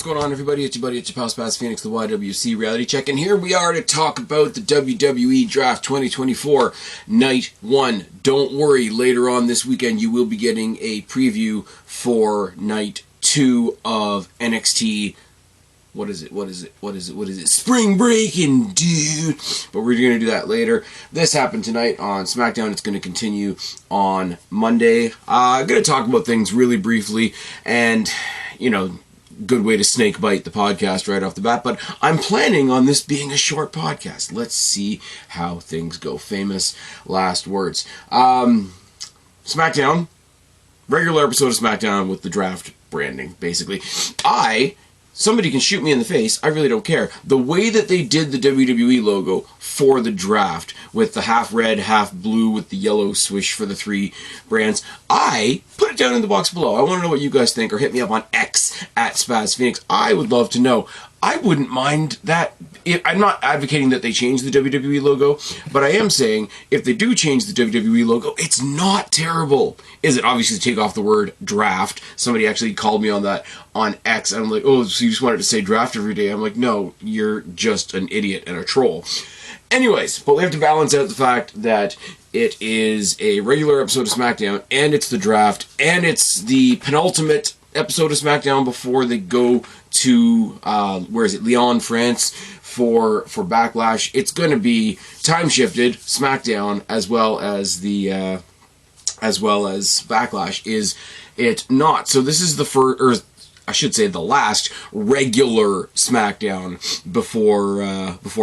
going on, everybody? It's your buddy, it's your pal Spaz Phoenix, the YWC Reality Check, and here we are to talk about the WWE Draft 2024 Night 1. Don't worry, later on this weekend you will be getting a preview for Night 2 of NXT. What is it? Spring Breaking, dude! But we're going to do that later. This happened tonight on SmackDown. It's going to continue on Monday. I'm going to talk about things really briefly, and, you know, good way to snake bite the podcast right off the bat, but I'm planning on this being a short podcast. Let's see how things go. Famous last words. SmackDown, regular episode of SmackDown with the draft branding, basically. Somebody can shoot me in the face, I really don't care. The way that they did the WWE logo for the draft, with the half red, half blue, with the yellow swish for the three brands, I put it down in the box below. I want to know what you guys think, or hit me up on X at Spaz Phoenix. I would love to know. I wouldn't mind that. I'm not advocating that they change the WWE logo, but I am saying if they do change the WWE logo, it's not terrible. Is it? Obviously, take off the word draft. Somebody actually called me on that on X, and I'm like, oh, so you just wanted to say draft every day? I'm like, no, you're just an idiot and a troll. Anyways, but we have to balance out the fact that it is a regular episode of SmackDown, and it's the draft, and it's the penultimate episode of SmackDown before they go to Lyon, France for Backlash. It's going to be time shifted SmackDown as well as Backlash. Is it not? So this is the first, or I should say the last regular SmackDown before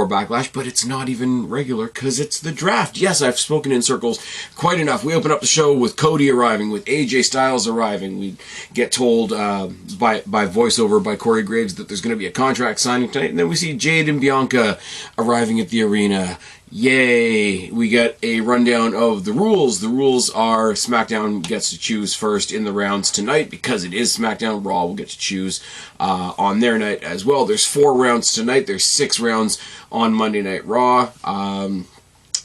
Backlash, but it's not even regular because it's the draft. Yes, I've spoken in circles quite enough. We open up the show with Cody arriving, with AJ Styles arriving. We get told by voiceover by Corey Graves that there's going to be a contract signing tonight, and then we see Jade and Bianca arriving at the arena. Yay! We get a rundown of the rules. The rules are SmackDown gets to choose first in the rounds tonight because it is SmackDown. Raw will get to choose on their night as well. There's 4 rounds tonight. There's 6 rounds on Monday Night Raw.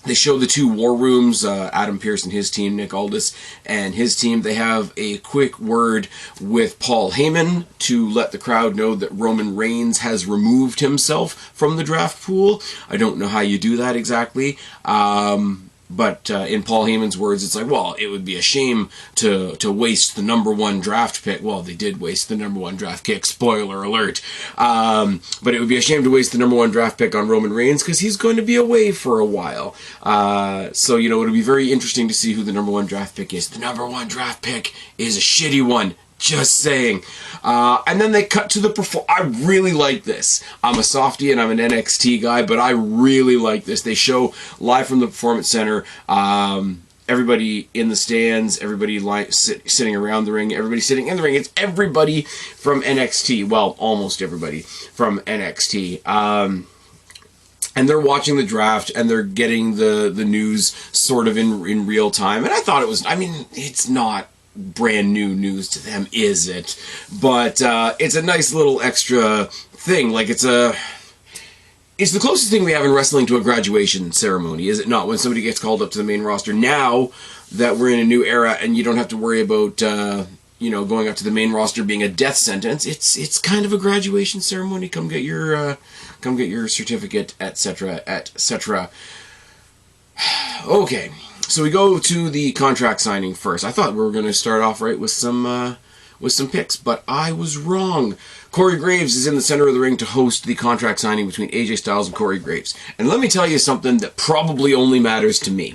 They show the 2 war rooms, Adam Pearce and his team, Nick Aldis and his team. They have a quick word with Paul Heyman to let the crowd know that Roman Reigns has removed himself from the draft pool. I don't know how you do that exactly. But in Paul Heyman's words, it's like, well, it would be a shame to waste the #1 draft pick. Well, they did waste the #1 draft pick, spoiler alert. But it would be a shame to waste the #1 draft pick on Roman Reigns because he's going to be away for a while. So, you know, it'll be very interesting to see who the #1 draft pick is. The #1 draft pick is a shitty one. Just saying. And then they cut to the I really like this. I'm a softie and I'm an NXT guy, but I really like this. They show live from the Performance Center, everybody in the stands, everybody sitting around the ring, everybody sitting in the ring. It's everybody from NXT. Well, almost everybody from NXT. And they're watching the draft, and they're getting the news sort of in real time. And I thought it was, I mean, it's not brand new news to them, is it? But it's a nice little extra thing. Like, it's the closest thing we have in wrestling to a graduation ceremony, is it not? When somebody gets called up to the main roster. Now that we're in a new era and you don't have to worry about going up to the main roster being a death sentence, it's kind of a graduation ceremony. Come get your certificate, etc., etc. Okay. So we go to the contract signing first. I thought we were going to start off right with some picks, but I was wrong. Corey Graves is in the center of the ring to host the contract signing between AJ Styles and Corey Graves. And let me tell you something that probably only matters to me.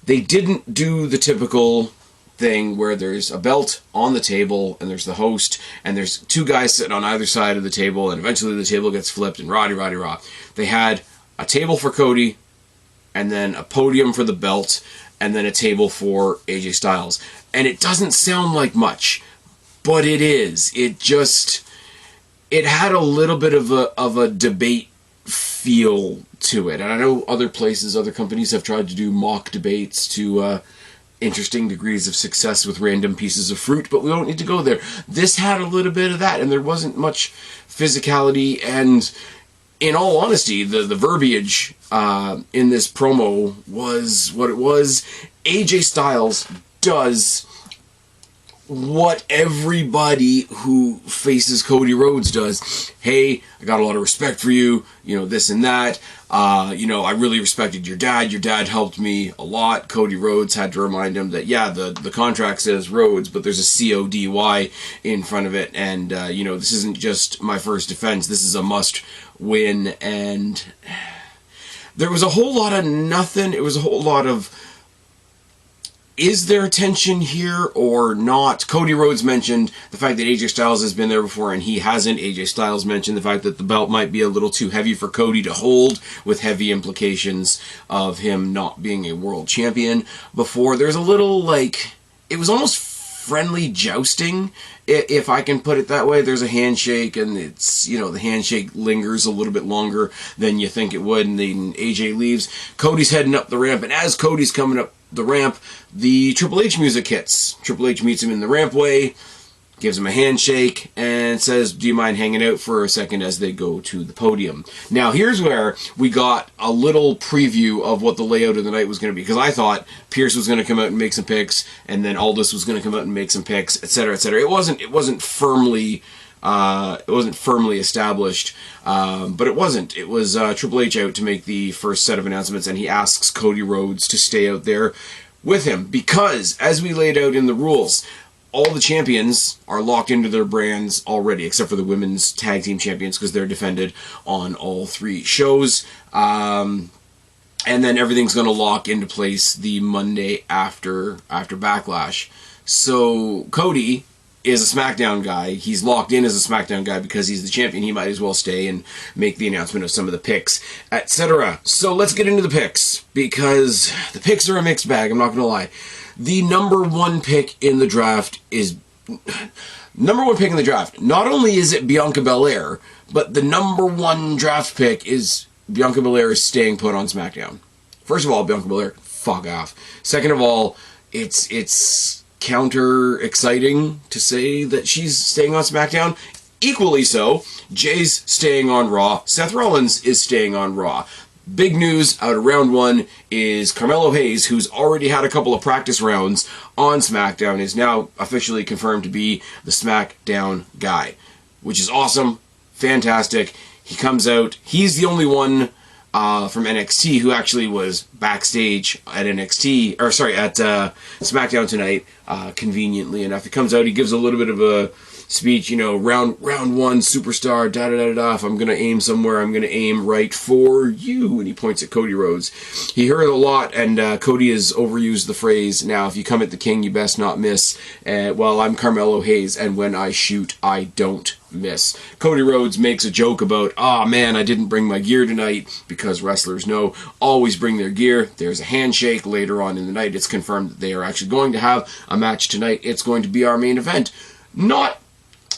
They didn't do the typical thing where there's a belt on the table and there's the host and there's 2 guys sitting on either side of the table and eventually the table gets flipped and rah. They had a table for Cody, and then a podium for the belt, and then a table for AJ Styles. And it doesn't sound like much, but it is. It had a little bit of a debate feel to it. And I know other places, other companies have tried to do mock debates to interesting degrees of success with random pieces of fruit, but we don't need to go there. This had a little bit of that, and there wasn't much physicality, and in all honesty, the verbiage in this promo was what it was. AJ Styles does what everybody who faces Cody Rhodes does. Hey, I got a lot of respect for you, you know, this and that. You know, I really respected your dad. Your dad helped me a lot. Cody Rhodes had to remind him that, yeah, the contract says Rhodes, but there's a C-O-D-Y in front of it. And, you know, this isn't just my first defense. This is a must win. And there was a whole lot of nothing. It was a whole lot of, is there tension here or not? Cody Rhodes mentioned the fact that AJ Styles has been there before and he hasn't. AJ Styles mentioned the fact that the belt might be a little too heavy for Cody to hold, with heavy implications of him not being a world champion before. There's a little, like, it was almost friendly jousting, if I can put it that way. There's a handshake, and it's, you know, the handshake lingers a little bit longer than you think it would, and then AJ leaves. Cody's heading up the ramp, and as Cody's coming up the ramp, the Triple H music hits. Triple H meets him in the rampway, gives him a handshake, and says, do you mind hanging out for a second, as they go to the podium. Now, here's where we got a little preview of what the layout of the night was going to be, because I thought Pierce was going to come out and make some picks, and then Aldis was going to come out and make some picks, etc., etc. It wasn't firmly established, but it wasn't. It was Triple H out to make the first set of announcements, and he asks Cody Rhodes to stay out there with him, because, as we laid out in the rules, all the champions are locked into their brands already, except for the women's tag team champions, because they're defended on all 3 shows. And then everything's going to lock into place the Monday after Backlash. So Cody is a SmackDown guy. He's locked in as a SmackDown guy because he's the champion. He might as well stay and make the announcement of some of the picks, etc. So let's get into the picks, because the picks are a mixed bag, I'm not going to lie. The number one pick in the draft is... Number one pick in the draft. Not only is it Bianca Belair, but the number one draft pick is Bianca Belair staying put on SmackDown. First of all, Bianca Belair, fuck off. Second of all, it's counter exciting to say that she's staying on SmackDown. Equally so, Jay's staying on Raw. Seth Rollins is staying on Raw. Big news out of round 1 is Carmelo Hayes, who's already had a couple of practice rounds on SmackDown, is now officially confirmed to be the SmackDown guy, which is awesome, fantastic. He comes out. He's the only one from NXT who actually was backstage at NXT, or sorry, at SmackDown tonight, conveniently enough. He comes out, he gives a little bit of a speech, you know, round 1, superstar, da-da-da-da-da, if I'm going to aim somewhere, I'm going to aim right for you, and he points at Cody Rhodes. He heard a lot, and Cody has overused the phrase, now, if you come at the king, you best not miss. Well, I'm Carmelo Hayes, and when I shoot, I don't miss. Cody Rhodes makes a joke about, man, I didn't bring my gear tonight, because wrestlers know, always bring their gear. There's a handshake later on in the night. It's confirmed that they are actually going to have a match tonight. It's going to be our main event. Not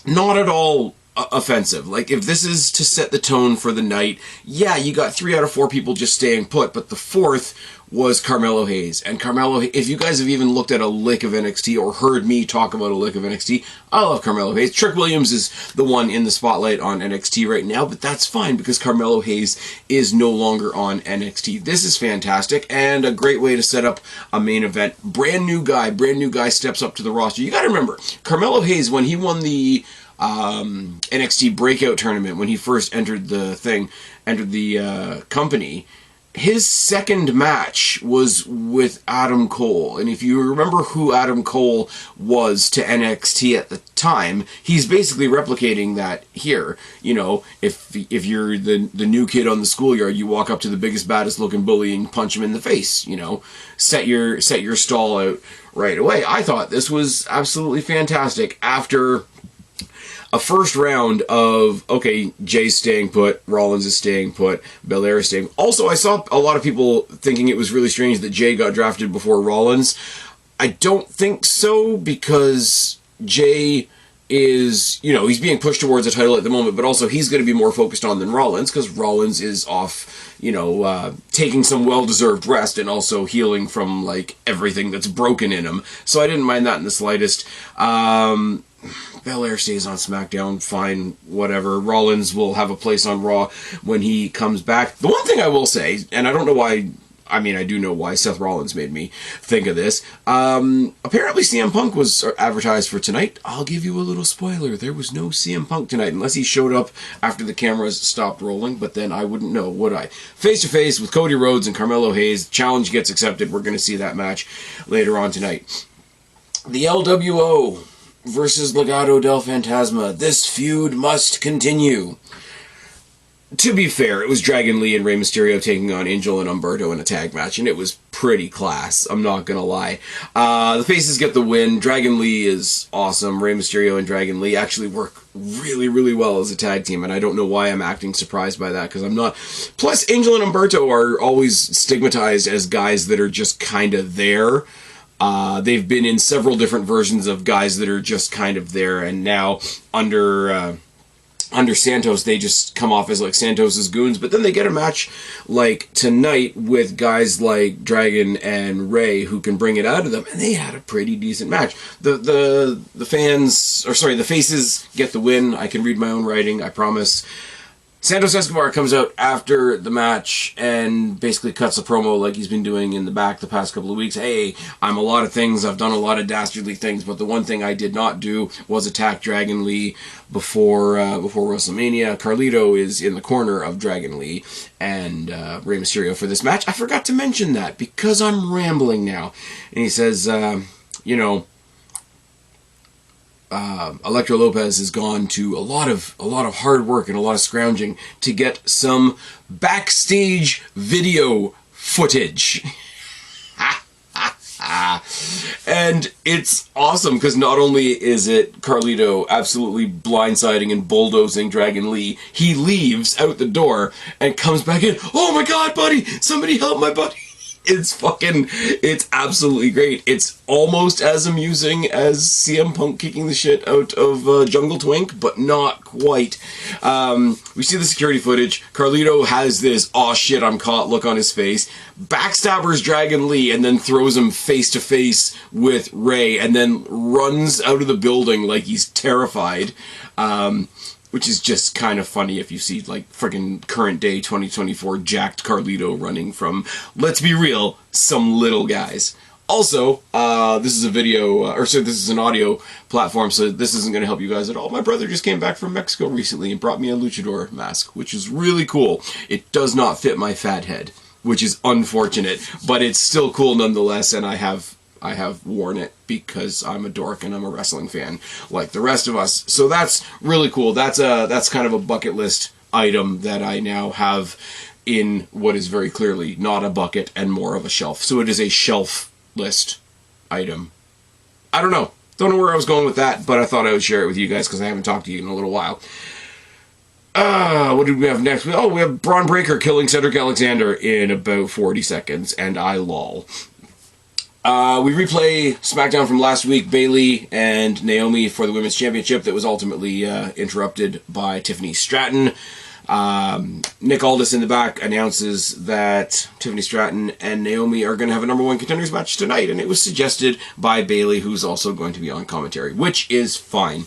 at all offensive. Like, if this is to set the tone for the night, yeah, you got 3 out of 4 people just staying put, but the 4th was Carmelo Hayes. And Carmelo, if you guys have even looked at a lick of NXT or heard me talk about a lick of NXT, I love Carmelo Hayes. Trick Williams is the one in the spotlight on NXT right now, but that's fine because Carmelo Hayes is no longer on NXT. This is fantastic and a great way to set up a main event. Brand new guy steps up to the roster. You gotta remember, Carmelo Hayes, when he won the NXT Breakout Tournament, when he first entered the company, his second match was with Adam Cole. And if you remember who Adam Cole was to NXT at the time, he's basically replicating that here. You know, if you're the new kid on the schoolyard, you walk up to the biggest, baddest looking bully and punch him in the face, you know. Set your stall out right away. I thought this was absolutely fantastic after a first round of, okay, Jay's staying put, Rollins is staying put, Belair is staying. Also, I saw a lot of people thinking it was really strange that Jay got drafted before Rollins. I don't think so, because Jay is, you know, he's being pushed towards a title at the moment, but also he's going to be more focused on than Rollins, because Rollins is off, you know, taking some well-deserved rest and also healing from, like, everything that's broken in him. So I didn't mind that in the slightest. Belair stays on SmackDown, fine, whatever. Rollins will have a place on Raw when he comes back. The one thing I will say, and I don't know why I mean, I do know why. Seth Rollins made me think of this. Apparently CM Punk was advertised for tonight. I'll give you a little spoiler. There was no CM Punk tonight, unless he showed up after the cameras stopped rolling, but then I wouldn't know, would I? Face-to-face with Cody Rhodes and Carmelo Hayes. Challenge gets accepted. We're going to see that match later on tonight. The LWO versus Legado del Fantasma. This feud must continue. To be fair, it was Dragon Lee and Rey Mysterio taking on Angel and Humberto in a tag match, and it was pretty class, I'm not gonna lie. The faces get the win. Dragon Lee is awesome. Rey Mysterio and Dragon Lee actually work really, really well as a tag team, and I don't know why I'm acting surprised by that, because I'm not. Plus, Angel and Humberto are always stigmatized as guys that are just kind of there. They've been in several different versions of guys that are just kind of there, and now under Santos, they just come off as like Santos's goons, but then they get a match like tonight with guys like Dragon and Ray who can bring it out of them, and they had a pretty decent match. The faces get the win. I can read my own writing, I promise. Santos Escobar comes out after the match and basically cuts a promo like he's been doing in the back the past couple of weeks. Hey, I'm a lot of things. I've done a lot of dastardly things, but the one thing I did not do was attack Dragon Lee before WrestleMania. Carlito is in the corner of Dragon Lee and Rey Mysterio for this match. I forgot to mention that because I'm rambling now. And he says, Electro Lopez has gone to a lot of hard work and a lot of scrounging to get some backstage video footage. And it's awesome because not only is it Carlito absolutely blindsiding and bulldozing Dragon Lee, he leaves out the door and comes back in. Oh my god, buddy! Somebody help my buddy! It's absolutely great. It's almost as amusing as CM Punk kicking the shit out of Jungle Twink, but not quite. We see the security footage. Carlito has this, "aw shit, I'm caught" look on his face. Backstabbers Dragon Lee and then throws him face to face with Ray and then runs out of the building like he's terrified. Which is just kind of funny if you see, like, friggin' current day 2024 jacked Carlito running from, let's be real, some little guys. Also, this is a video, this is an audio platform, so this isn't going to help you guys at all. My brother just came back from Mexico recently and brought me a luchador mask, which is really cool. It does not fit my fat head, which is unfortunate, but it's still cool nonetheless, and I have worn it because I'm a dork and I'm a wrestling fan like the rest of us. So that's really cool. That's kind of a bucket list item that I now have in what is very clearly not a bucket and more of a shelf. So it is a shelf list item. I don't know where I was going with that, but I thought I would share it with you guys because I haven't talked to you in a little while. What did we have next? We have Braun Breaker killing Cedric Alexander in about 40 seconds, and I lol. We replay SmackDown from last week, Bayley and Naomi for the Women's Championship that was ultimately interrupted by Tiffany Stratton. Nick Aldis in the back announces that Tiffany Stratton and Naomi are going to have a number one contenders match tonight, and it was suggested by Bayley, who's also going to be on commentary, which is fine.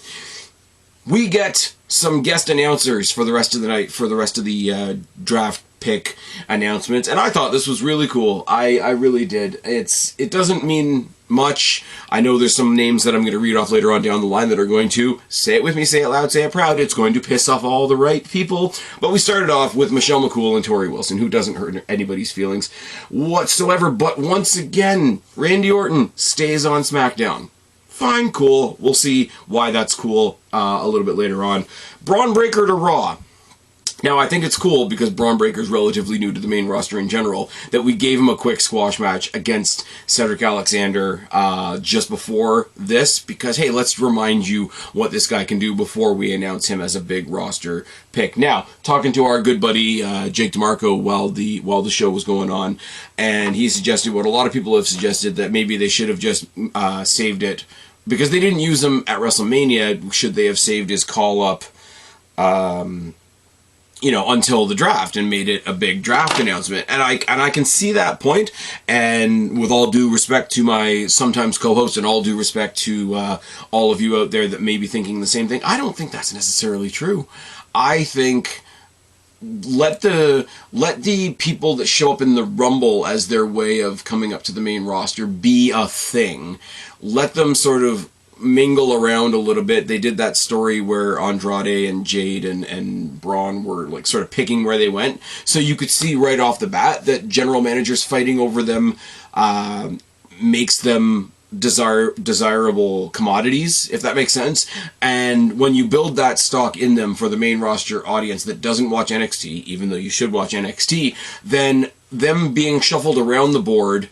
We get some guest announcers for the rest of the night, for the rest of the draft pick announcements, and I thought this was really cool. I really did. It doesn't mean much. I know there's some names that I'm going to read off later on down the line that are going to, say it with me, say it loud, say it proud, it's going to piss off all the right people. But we started off with Michelle McCool and Tori Wilson, who doesn't hurt anybody's feelings whatsoever. But once again, Randy Orton stays on SmackDown. Fine, cool. We'll see why that's cool a little bit later on. Braun Breaker to Raw. Now, I think it's cool because Braun Breaker's relatively new to the main roster in general, that we gave him a quick squash match against Cedric Alexander just before this, because, hey, let's remind you what this guy can do before we announce him as a big roster pick. Now, talking to our good buddy Jake DeMarco while the show was going on, and he suggested what a lot of people have suggested, that maybe they should have just saved it, because they didn't use him at WrestleMania. Should they have saved his call-up until the draft and made it a big draft announcement? And I can see that point, and with all due respect to my sometimes co-host and all due respect to all of you out there that may be thinking the same thing, I don't think that's necessarily true. I think let the people that show up in the Rumble as their way of coming up to the main roster be a thing. Let them sort of mingle around a little bit. They did that story where Andrade and Jade and Braun were like sort of picking where they went. So you could see right off the bat that general managers fighting over them makes them desirable commodities, if that makes sense. And when you build that stock in them for the main roster audience that doesn't watch NXT, even though you should watch NXT, then them being shuffled around the board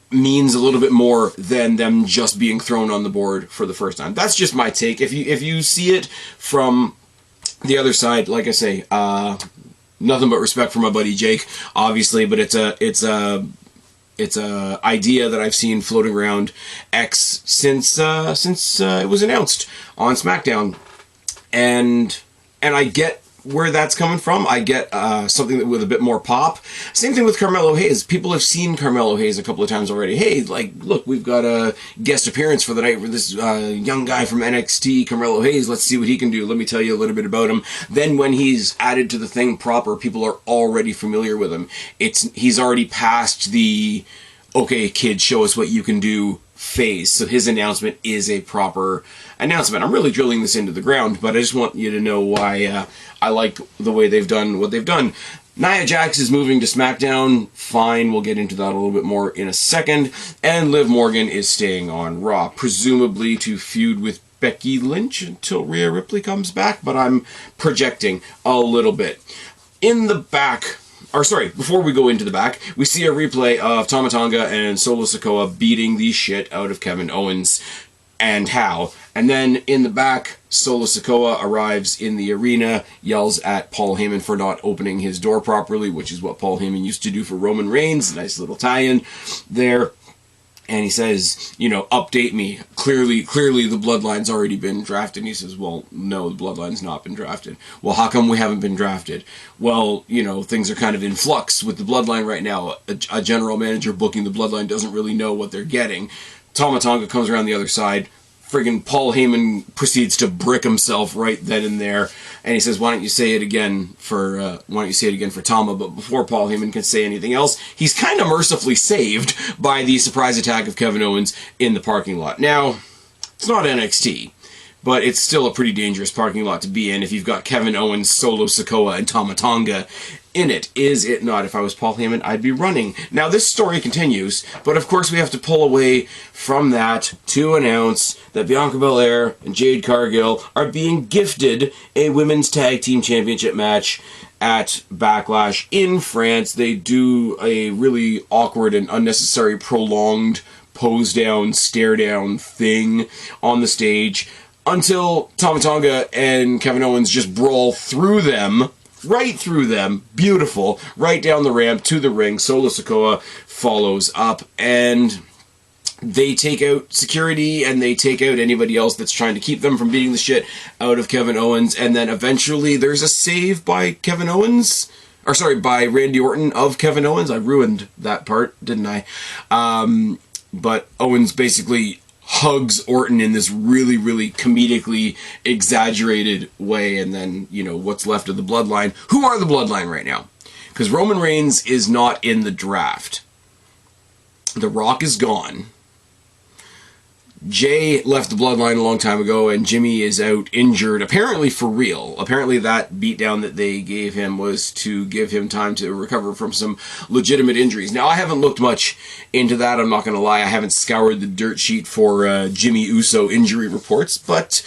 means a little bit more than them just being thrown on the board for the first time. That's just my take. If you see it from the other side, like I say, nothing but respect for my buddy Jake, obviously, but it's a idea that I've seen floating around X since it was announced on SmackDown, and I get where that's coming from. I get something with a bit more pop. Same thing with Carmelo Hayes. People have seen Carmelo Hayes a couple of times already. Hey, like, look, we've got a guest appearance for the night for this young guy from NXT, Carmelo Hayes. Let's see what he can do. Let me tell you a little bit about him. Then when he's added to the thing proper, people are already familiar with him. He's already past the, okay, kid, show us what you can do phase. So his announcement is a proper announcement. I'm really drilling this into the ground, but I just want you to know why I like the way they've done what they've done. Nia Jax is moving to SmackDown. Fine, we'll get into that a little bit more in a second. And Liv Morgan is staying on Raw, presumably to feud with Becky Lynch until Rhea Ripley comes back, but I'm projecting a little bit. In the back, before we go into the back, we see a replay of Tama Tonga and Solo Sikoa beating the shit out of Kevin Owens and how. And then in the back, Solo Sikoa arrives in the arena, yells at Paul Heyman for not opening his door properly, which is what Paul Heyman used to do for Roman Reigns. Nice little tie-in there. And he says, update me. Clearly the Bloodline's already been drafted. And he says, well, no, the Bloodline's not been drafted. Well, how come we haven't been drafted? Well, things are kind of in flux with the Bloodline right now. A general manager booking the Bloodline doesn't really know what they're getting. Tama Tonga comes around the other side. Friggin' Paul Heyman proceeds to brick himself right then and there, and he says, "Why don't you say it again for Tama?" But before Paul Heyman can say anything else, he's kind of mercifully saved by the surprise attack of Kevin Owens in the parking lot. Now, it's not NXT, but it's still a pretty dangerous parking lot to be in if you've got Kevin Owens, Solo Sikoa, and Tama Tonga in it. Is it not? If I was Paul Heyman, I'd be running. Now, this story continues, but of course we have to pull away from that to announce that Bianca Belair and Jade Cargill are being gifted a Women's Tag Team Championship match at Backlash in France. They do a really awkward and unnecessary prolonged pose down, stare down thing on the stage until Tama Tonga and Kevin Owens just brawl through them, right through them, beautiful, right down the ramp to the ring. Solo Sikoa follows up, and they take out security, and they take out anybody else that's trying to keep them from beating the shit out of Kevin Owens, and then eventually there's a save by by Randy Orton of Kevin Owens. I ruined that part, didn't I? But Owens basically hugs Orton in this really, really comedically exaggerated way, and then, what's left of the Bloodline. Who are the Bloodline right now? Because Roman Reigns is not in the draft. The Rock is gone. Jay left the Bloodline a long time ago, and Jimmy is out injured, apparently for real. Apparently that beatdown that they gave him was to give him time to recover from some legitimate injuries. Now, I haven't looked much into that, I'm not going to lie. I haven't scoured the dirt sheet for Jimmy Uso injury reports, but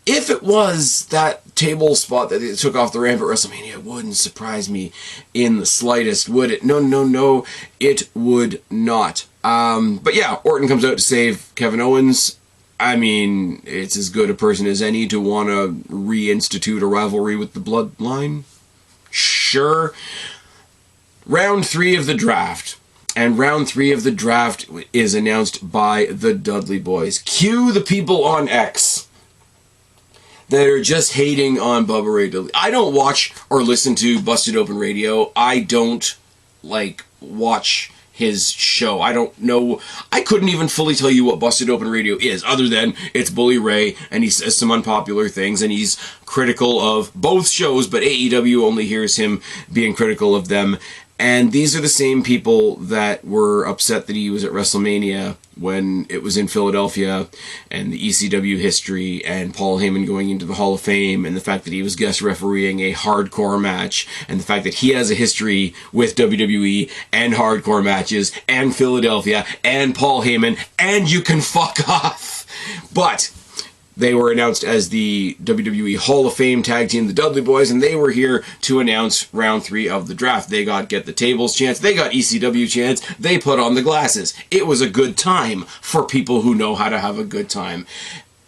if it was that table spot that they took off the ramp at WrestleMania, it wouldn't surprise me in the slightest, would it? No, it would not. But yeah, Orton comes out to save Kevin Owens. I mean, it's as good a person as any to want to reinstitute a rivalry with the Bloodline. Sure. Round 3 of the draft. And round 3 of the draft is announced by the Dudley Boys. Cue the people on X that are just hating on Bubba Ray Dudley. I don't watch or listen to Busted Open Radio. I don't, watch his show. I don't know. I couldn't even fully tell you what Busted Open Radio is, other than it's Bully Ray, and he says some unpopular things, and he's critical of both shows, but AEW only hears him being critical of them. And these are the same people that were upset that he was at WrestleMania when it was in Philadelphia, and the ECW history, and Paul Heyman going into the Hall of Fame, and the fact that he was guest refereeing a hardcore match, and the fact that he has a history with WWE, and hardcore matches, and Philadelphia, and Paul Heyman, and you can fuck off. But they were announced as the WWE Hall of Fame tag team, the Dudley Boys, and they were here to announce round 3 of the draft. They got Get the Tables chance, they got ECW chance, they put on the glasses. It was a good time for people who know how to have a good time.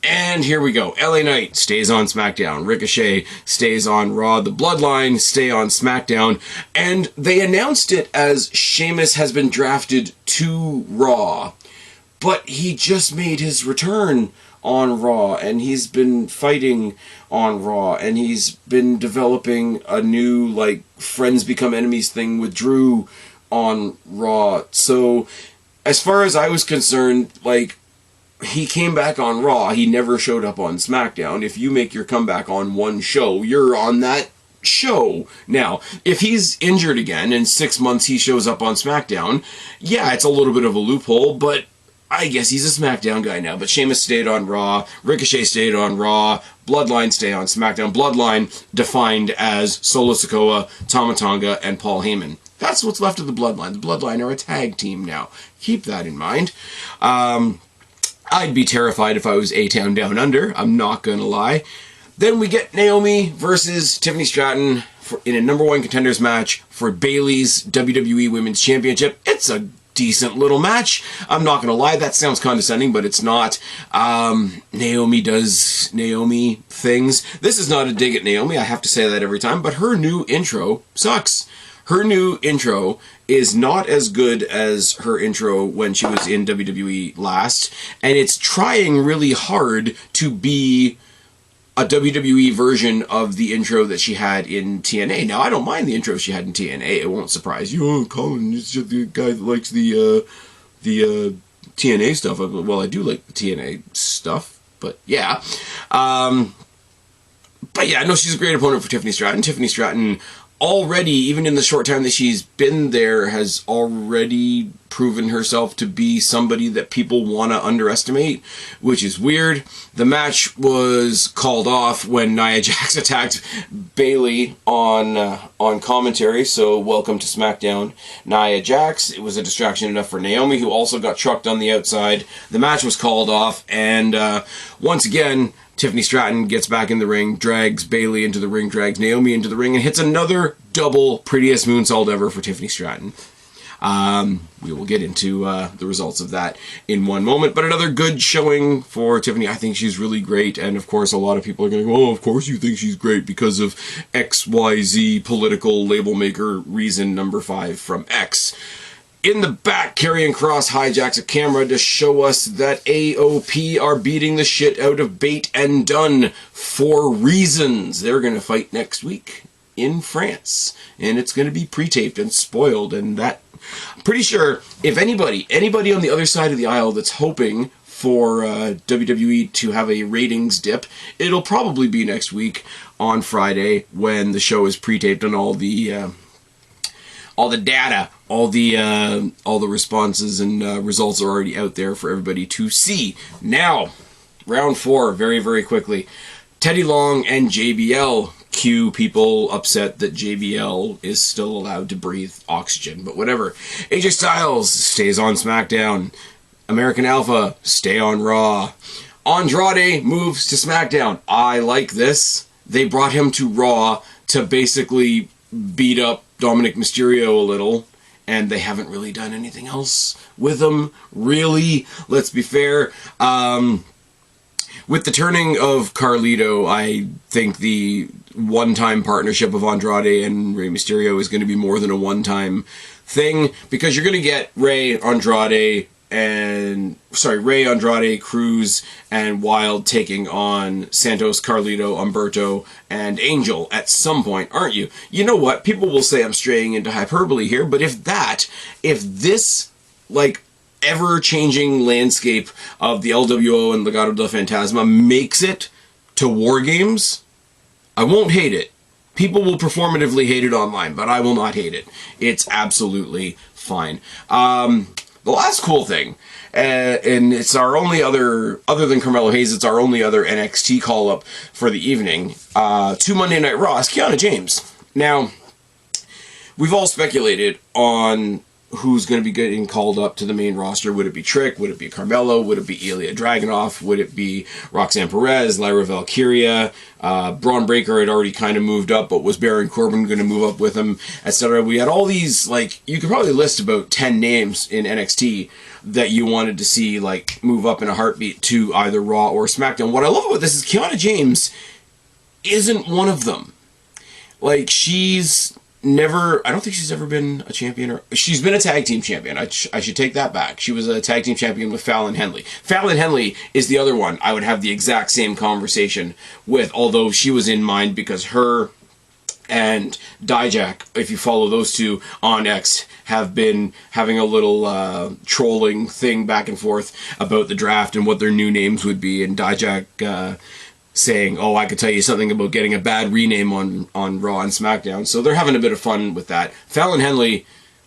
And here we go. LA Knight stays on SmackDown. Ricochet stays on Raw. The Bloodline stay on SmackDown. And they announced it as Sheamus has been drafted to Raw. But he just made his return on Raw, and he's been fighting on Raw, and he's been developing a new, like, friends become enemies thing with Drew on Raw. So, as far as I was concerned, like, he came back on Raw, he never showed up on SmackDown. If you make your comeback on one show, you're on that show. Now, if he's injured again, in 6 months he shows up on SmackDown, yeah, it's a little bit of a loophole, but I guess he's a SmackDown guy now. But Sheamus stayed on Raw, Ricochet stayed on Raw, Bloodline stay on SmackDown. Bloodline defined as Solo Sikoa, Tama Tonga, and Paul Heyman. That's what's left of the Bloodline. The Bloodline are a tag team now. Keep that in mind. I'd be terrified if I was A-Town Down Under. I'm not gonna lie. Then we get Naomi versus Tiffany Stratton in a #1 contenders match for Bayley's WWE Women's Championship. It's a decent little match. I'm not gonna lie, that sounds condescending, but it's not. Naomi does Naomi things. This is not a dig at Naomi, I have to say that every time, but her new intro sucks. Her new intro is not as good as her intro when she was in WWE last, and it's trying really hard to be a WWE version of the intro that she had in TNA. Now, I don't mind the intro she had in TNA. It won't surprise you. Oh, Colin is just the guy that likes the TNA stuff. Well, I do like the TNA stuff, but yeah. But yeah, no, she's a great opponent for Tiffany Stratton. Tiffany Stratton already, even in the short time that she's been there, has already proven herself to be somebody that people want to underestimate, which is weird. The match was called off when Nia Jax attacked Bayley on commentary, so welcome to SmackDown, Nia Jax. It was a distraction enough for Naomi, who also got trucked on the outside. The match was called off, and once again, Tiffany Stratton gets back in the ring, drags Bayley into the ring, drags Naomi into the ring, and hits another double prettiest moonsault ever for Tiffany Stratton. We will get into the results of that in one moment, but another good showing for Tiffany. I think she's really great, and of course a lot of people are going to go, oh, of course you think she's great because of XYZ political label maker reason number 5 from X. In the back, Karrion Kross hijacks a camera to show us that AOP are beating the shit out of Bait and Dunn for reasons. They're going to fight next week in France, and it's going to be pre-taped and spoiled, and that, I'm pretty sure if anybody on the other side of the aisle that's hoping for WWE to have a ratings dip, it'll probably be next week on Friday when the show is pre-taped and all the data, all the responses and results are already out there for everybody to see. Now, round 4, very, very quickly. Teddy Long and JBL. Cue people upset that JBL is still allowed to breathe oxygen, but whatever. AJ Styles stays on SmackDown. American Alpha stay on Raw. Andrade moves to SmackDown. I like this. They brought him to Raw to basically beat up Dominic Mysterio a little, and they haven't really done anything else with him, really. Let's be fair. With the turning of Carlito, I think the one-time partnership of Andrade and Rey Mysterio is going to be more than a one-time thing, because you're going to get Rey, Andrade, Rey, Andrade, Cruz, and Wild taking on Santos, Carlito, Humberto, and Angel at some point, aren't you? You know what? People will say I'm straying into hyperbole here, but if this, like, ever-changing landscape of the LWO and Legado del Fantasma makes it to War Games, I won't hate it. People will performatively hate it online, but I will not hate it. It's absolutely fine. The last cool thing, and it's our only other than Carmelo Hayes, it's our only other NXT call-up for the evening, to Monday Night Raw, is Kiana James. Now, we've all speculated on who's going to be getting called up to the main roster. Would it be Trick? Would it be Carmelo? Would it be Ilya Dragunov? Would it be Roxanne Perez, Lyra Valkyria? Braun Breaker had already kind of moved up, but was Baron Corbin going to move up with him, etc.? We had all these, like, you could probably list about 10 names in NXT that you wanted to see, like, move up in a heartbeat to either Raw or SmackDown. What I love about this is Kiana James isn't one of them. Like, I don't think she's ever been a champion, or she's been a tag team champion. I should take that back. She was a tag team champion with Fallon Henley. Fallon Henley is the other one I would have the exact same conversation with, although she was in mind because her and Dijak, if you follow those two on X, have been having a little trolling thing back and forth about the draft and what their new names would be, and Dijak saying, oh, I could tell you something about getting a bad rename on Raw and SmackDown. So they're having a bit of fun with that. Fallon Henley,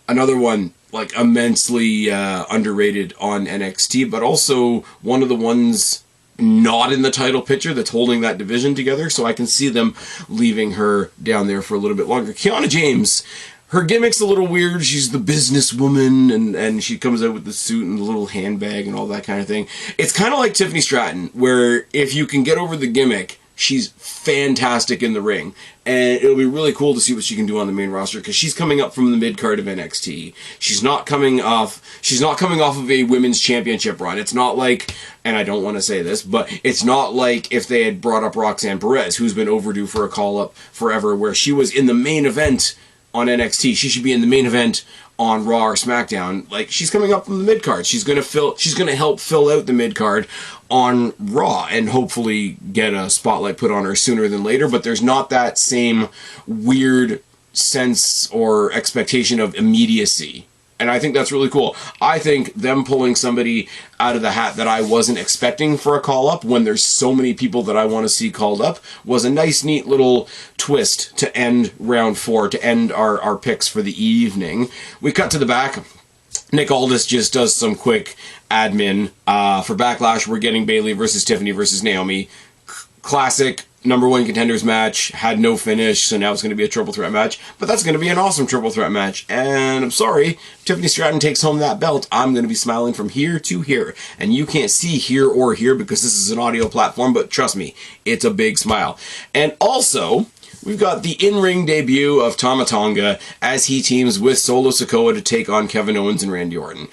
another one, like, immensely underrated on NXT, but also one of the ones not in the title picture that's holding that division together. So I can see them leaving her down there for a little bit longer. Kiana James, her gimmick's a little weird. She's the businesswoman, and she comes out with the suit and the little handbag and all that kind of thing. It's kind of like Tiffany Stratton, where if you can get over the gimmick, she's fantastic in the ring. And it'll be really cool to see what she can do on the main roster, because she's coming up from the mid-card of NXT. She's not coming off of a women's championship run. It's not like, and I don't want to say this, but it's not like if they had brought up Roxanne Perez, who's been overdue for a call-up forever, where she was in the main event on NXT. She should be in the main event on Raw or SmackDown. Like, she's coming up from the mid-card. She's going to help fill out the mid-card on Raw and hopefully get a spotlight put on her sooner than later, but there's not that same weird sense or expectation of immediacy. And I think that's really cool. I think them pulling somebody out of the hat that I wasn't expecting for a call-up, when there's so many people that I want to see called up, was a nice, neat little twist to end round 4, to end our picks for the evening. We cut to the back. Nick Aldis just does some quick admin. For Backlash, we're getting Bayley versus Tiffany versus Naomi. Classic #1 contenders match, had no finish, so now it's going to be a triple threat match, but that's going to be an awesome triple threat match, and I'm sorry, if Tiffany Stratton takes home that belt, I'm going to be smiling from here to here, and you can't see here or here because this is an audio platform, but trust me, it's a big smile. And also, we've got the in-ring debut of Tama Tonga as he teams with Solo Sikoa to take on Kevin Owens and Randy Orton.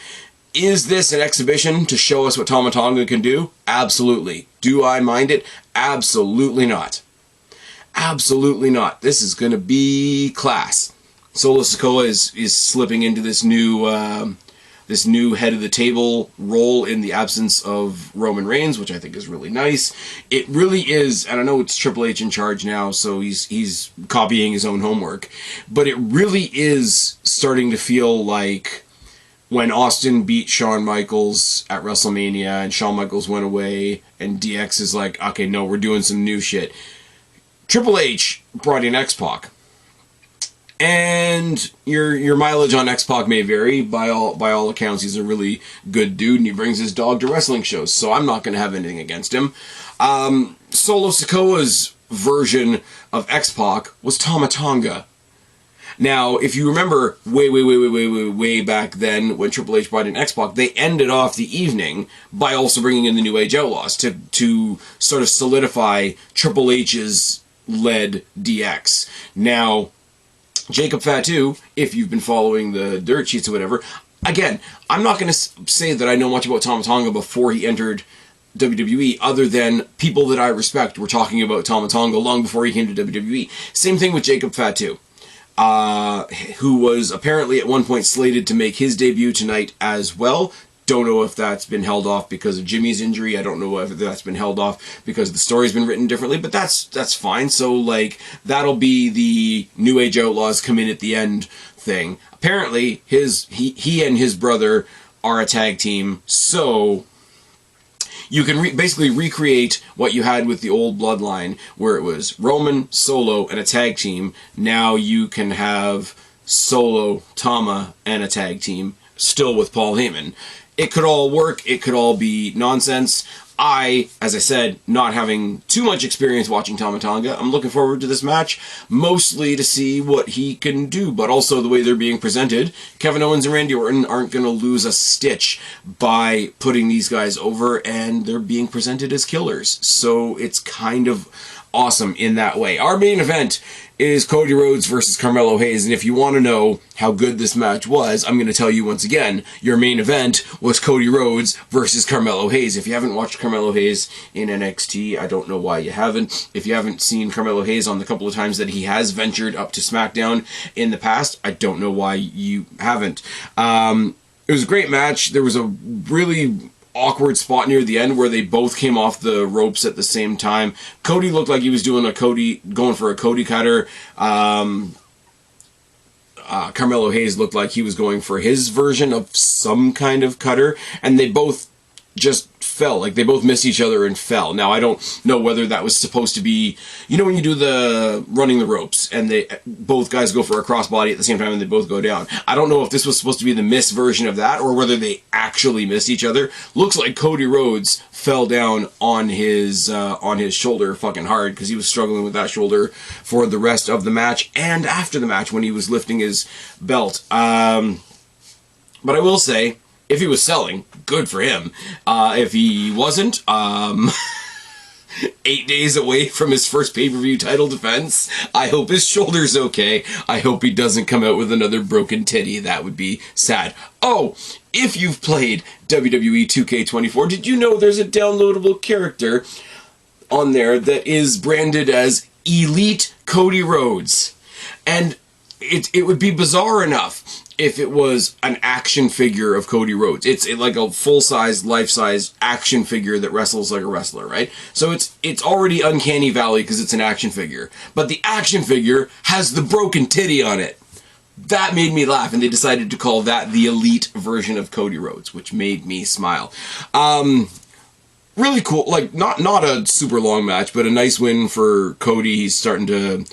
Is this an exhibition to show us what Tama Tonga can do? Absolutely. Do I mind it? Absolutely not. Absolutely not. This is going to be class. Solo Sikoa is slipping into this new head of the table role in the absence of Roman Reigns, which I think is really nice. It really is, and I know it's Triple H in charge now, so he's copying his own homework, but it really is starting to feel like when Austin beat Shawn Michaels at WrestleMania and Shawn Michaels went away and DX is like, okay, no, we're doing some new shit. Triple H brought in X-Pac. And your mileage on X-Pac may vary. By all accounts, he's a really good dude, and he brings his dog to wrestling shows, so I'm not going to have anything against him. Solo Sikoa's version of X-Pac was Tama Tonga. Now, if you remember way back then when Triple H brought in X-Pac, they ended off the evening by also bringing in the New Age Outlaws to sort of solidify Triple H's led DX. Now, Jacob Fatu, if you've been following the dirt sheets or whatever, again, I'm not going to say that I know much about Tama Tonga before he entered WWE, other than people that I respect were talking about Tama Tonga long before he came to WWE. Same thing with Jacob Fatu. Who was apparently at one point slated to make his debut tonight as well. Don't know if that's been held off because of Jimmy's injury. I don't know if that's been held off because the story's been written differently, but that's fine. So, like, that'll be the New Age Outlaws come in at the end thing. Apparently, he and his brother are a tag team, so you can basically recreate what you had with the old Bloodline, where it was Roman, Solo, and a tag team. Now you can have Solo, Tama, and a tag team, still with Paul Heyman. It could all work. It could all be nonsense. As I said, not having too much experience watching Tama Tonga, I'm looking forward to this match, mostly to see what he can do, but also the way they're being presented. Kevin Owens and Randy Orton aren't going to lose a stitch by putting these guys over, and they're being presented as killers. So it's kind of awesome in that way. Our main event is Cody Rhodes versus Carmelo Hayes, and if you want to know how good this match was, I'm going to tell you once again, your main event was Cody Rhodes versus Carmelo Hayes. If you haven't watched Carmelo Hayes in NXT, I don't know why you haven't. If you haven't seen Carmelo Hayes on the couple of times that he has ventured up to SmackDown in the past, I don't know why you haven't. It was a great match. There was a really awkward spot near the end where they both came off the ropes at the same time. Cody looked like he was going for a Cody cutter. Carmelo Hayes looked like he was going for his version of some kind of cutter, and they both just fell. Like, they both missed each other and fell. Now, I don't know whether that was supposed to be, you know, when you do the running the ropes and both guys go for a crossbody at the same time and they both go down. I don't know if this was supposed to be the missed version of that or whether they actually missed each other. Looks like Cody Rhodes fell down on his shoulder fucking hard, because he was struggling with that shoulder for the rest of the match and after the match when he was lifting his belt. But I will say, if he was selling, good for him. If he wasn't, 8 days away from his first pay-per-view title defense, I hope his shoulder's okay. I hope he doesn't come out with another broken titty. That would be sad. Oh, if you've played WWE 2K24, did you know there's a downloadable character on there that is branded as Elite Cody Rhodes? And it would be bizarre enough if it was an action figure of Cody Rhodes. It's like a full-size, life-size action figure that wrestles like a wrestler, right? So it's already Uncanny Valley because it's an action figure. But the action figure has the broken titty on it. That made me laugh, and they decided to call that the elite version of Cody Rhodes, which made me smile. Really cool. Like, not a super long match, but a nice win for Cody. He's starting to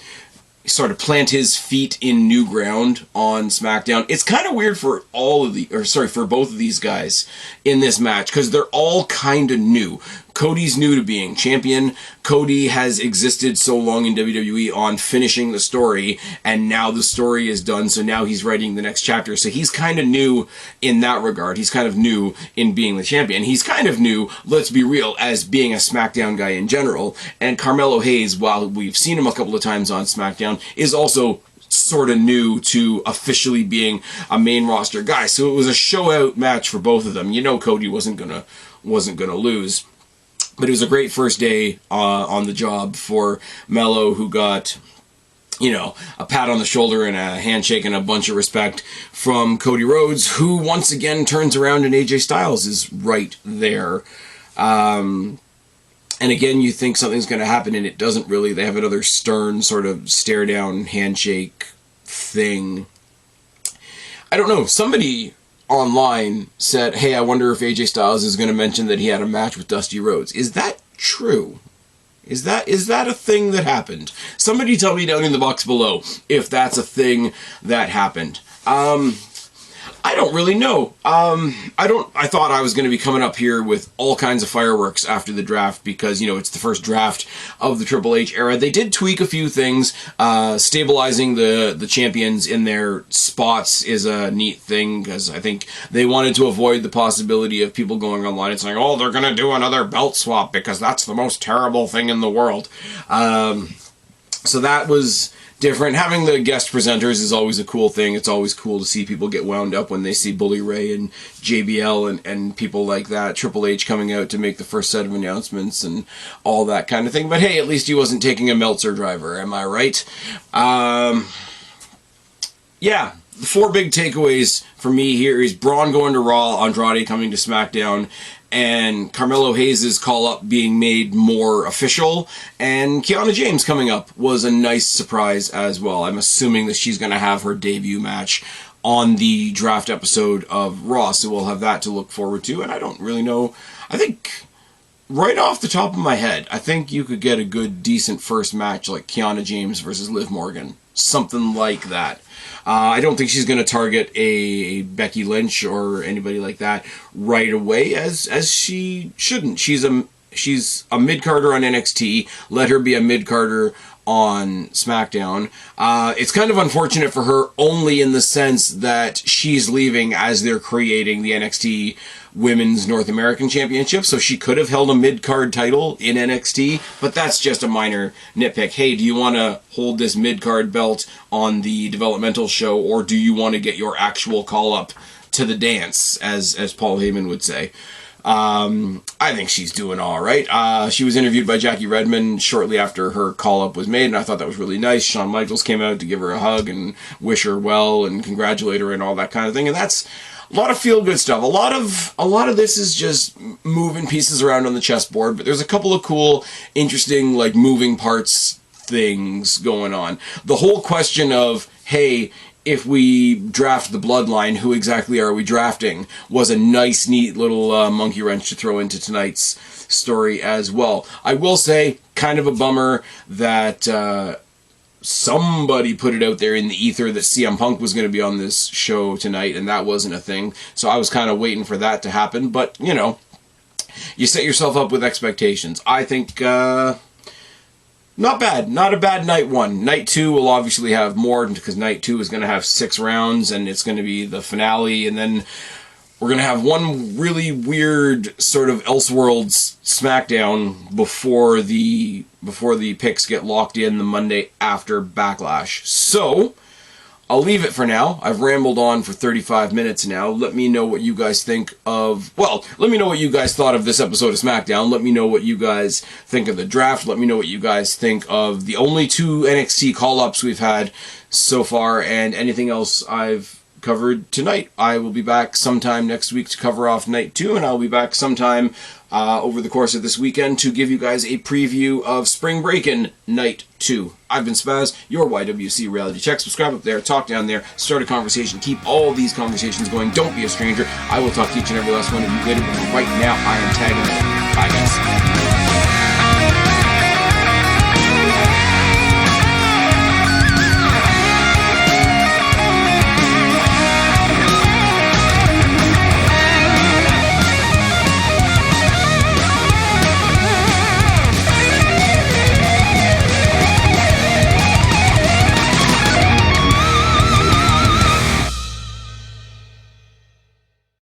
plant his feet in new ground on SmackDown. It's kind of weird for for both of these guys in this match, because they're all kind of new. Cody's new to being champion. Cody has existed so long in WWE on finishing the story, and now the story is done, so now he's writing the next chapter. So he's kind of new in that regard. He's kind of new in being the champion. He's kind of new, let's be real, as being a SmackDown guy in general. And Carmelo Hayes, while we've seen him a couple of times on SmackDown, is also sort of new to officially being a main roster guy. So it was a show-out match for both of them. You know Cody wasn't gonna lose. But it was a great first day on the job for Mello, who got, you know, a pat on the shoulder and a handshake and a bunch of respect from Cody Rhodes, who once again turns around and AJ Styles is right there. And again, you think something's going to happen and it doesn't really. They have another stern sort of stare down handshake thing. I don't know. Somebody online said, hey, I wonder if AJ Styles is going to mention that he had a match with Dusty Rhodes. Is that true? Is that a thing that happened? Somebody tell me down in the box below if that's a thing that happened. I don't really know. I thought I was going to be coming up here with all kinds of fireworks after the draft because, you know, it's the first draft of the Triple H era. They did tweak a few things. Stabilizing the champions in their spots is a neat thing because I think they wanted to avoid the possibility of people going online and saying, oh, they're going to do another belt swap because that's the most terrible thing in the world. So that was different. Having the guest presenters is always a cool thing. It's always cool to see people get wound up when they see Bully Ray and JBL and people like that. Triple H coming out to make the first set of announcements and all that kind of thing. But hey, at least he wasn't taking a Meltzer driver. Am I right? Yeah. the 4 big takeaways for me here is Braun going to Raw, Andrade coming to SmackDown, and Carmelo Hayes' call-up being made more official, and Kiana James coming up was a nice surprise as well. I'm assuming that she's going to have her debut match on the draft episode of Raw, so we'll have that to look forward to, and I don't really know. I think, right off the top of my head, I think you could get a good, decent first match like Kiana James versus Liv Morgan. Something like that. I don't think she's going to target a Becky Lynch or anybody like that right away, as she shouldn't. She's a mid-carder on NXT. Let her be a mid-carder on SmackDown. It's kind of unfortunate for her only in the sense that she's leaving as they're creating the NXT Women's North American Championship, so she could have held a mid-card title in NXT, but that's just a minor nitpick. Hey, do you want to hold this mid-card belt on the developmental show, or do you want to get your actual call-up to the dance, as Paul Heyman would say? I think she's doing all right. She was interviewed by Jackie Redmond shortly after her call-up was made, and I thought that was really nice. Shawn Michaels came out to give her a hug and wish her well and congratulate her and all that kind of thing, and that's a lot of feel-good stuff. A lot of this is just moving pieces around on the chessboard, but there's a couple of cool, interesting, like, moving parts things going on. The whole question of, hey, if we draft the Bloodline, who exactly are we drafting, was a nice, neat little monkey wrench to throw into tonight's story as well. I will say, kind of a bummer that somebody put it out there in the ether that CM Punk was going to be on this show tonight, and that wasn't a thing. So I was kind of waiting for that to happen, but, you know, you set yourself up with expectations. I think, not bad. Not a bad night 1. Night 2 will obviously have more, because night 2 is going to have 6 rounds, and it's going to be the finale, and then we're going to have one really weird sort of Elseworlds SmackDown before the picks get locked in the Monday after Backlash. So, I'll leave it for now. I've rambled on for 35 minutes now. Let me know what you guys think of... Well, let me know what you guys thought of this episode of SmackDown. Let me know what you guys think of the draft. Let me know what you guys think of the only 2 NXT call-ups we've had so far, and anything else I've covered tonight. I will be back sometime next week to cover off night 2, and I'll be back sometime over the course of this weekend to give you guys a preview of Spring Breakin' night 2. I've been Spaz, your YWC Reality Check. Subscribe up there, talk down there, start a conversation, keep all these conversations going. Don't be a stranger. I will talk to each and every last one of you later, but right now I am tagging out. Bye, guys.